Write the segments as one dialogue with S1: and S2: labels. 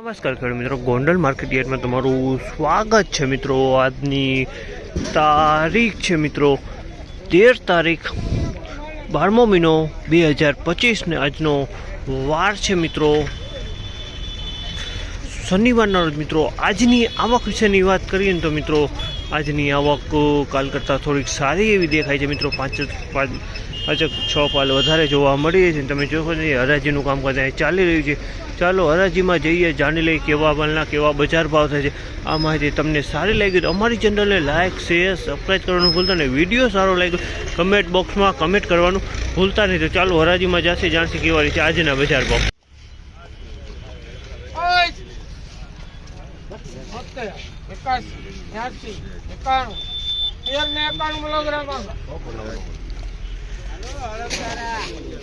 S1: નમસ્કાર ખેડૂત મિત્રો, ગોંડલ માર્કેટ યાર્ડમાં તમારું સ્વાગત છે મિત્રો। આજની તારીખ છે મિત્રો 13 તારીખ 12મો મહિનો 2025 ને આજનો વાર છે મિત્રો શનિવારના રોજ મિત્રો। આજની આવક વિશેની વાત કરીએ ને તો મિત્રો આજની આવક કાલ કરતાં થોડીક સારી એવી દેખાય છે મિત્રો। પાંચ છ પાલ વધારે જોવા મળી છે। તમે જોશો હરાજીનું કામકાજ અહીં ચાલી રહ્યું છે। ચાલો હરાજીમાં જઈએ, જાણી લઈએ કેવા માલના કેવા બજાર ભાવ થાય છે। આ માહિતી તમને સારી લાગી તો અમારી ચેનલને લાઇક શેર સબસ્ક્રાઈબ કરવાનું ભૂલતા નહીં। વિડીયો સારો લાગ્યો કમેન્ટ બોક્સમાં કમેન્ટ કરવાનું ભૂલતા નહીં। તો ચાલો હરાજીમાં જશે, જાણશે કેવા રીતે આજના બજાર ભાવ।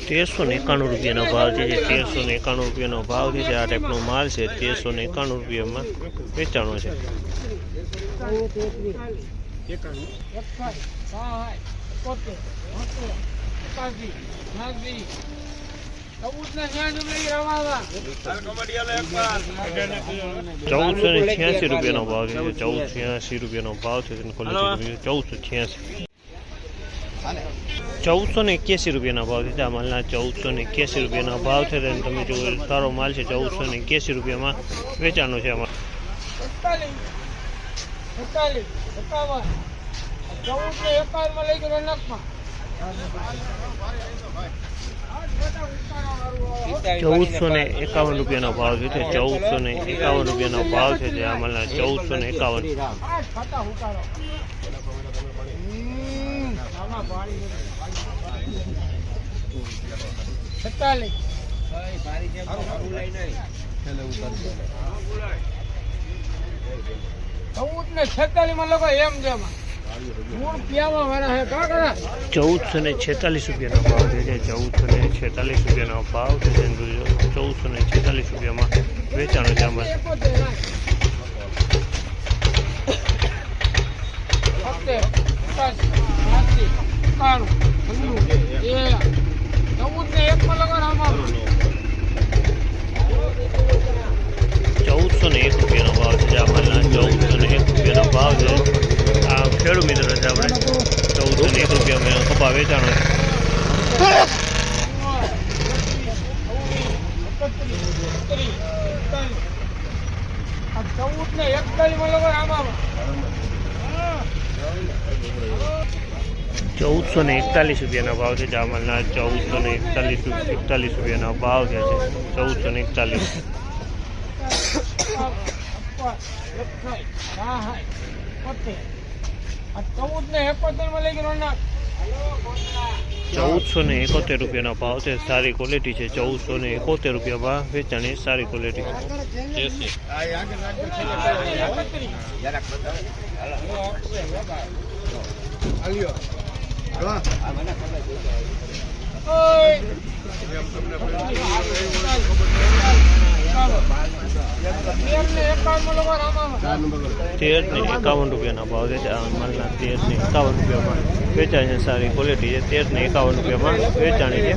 S1: ₹1391 ભાવ છે। ₹1391 ભાવ છે। આ ટાઈપનો માલ છે। ₹1391 વેચાણો છે। ₹1486 ભાવ છે। ₹1486 ભાવ છે। ₹1481 ભાવ છે। આ માલના ₹1481 ભાવ છે। તમે જો સારો માલ છે। ₹1481 વેચાણો છે। આમાં ₹1451 ભાવ છે। ₹1451 ભાવ છે। આ માલના 1446 માં લોકો એમ છે। ₹1446 ભાવ છે। ₹1446 ભાવ છે। ₹1446 વેચાણો છે। આમાં ₹1401 ભાવ છે। આ માલના ₹1401 ભાવ છે। આ ખેડૂત મિત્રો છે આપણે ₹1401 કપા વેચાણો છે। ₹1441 ભાવ છે। આ માલના ₹1441 ભાવ છે। 1441 ₹1471 ભાવ છે। સારી ક્વોલિટી છે। ₹1471 વેચાણી સારી ક્વોલિટી ₹1351 ભાવ છે। આ માલના ₹1351 વેચાય છે। સારી ક્વોલિટી છે। ₹1351 વેચાણી છે।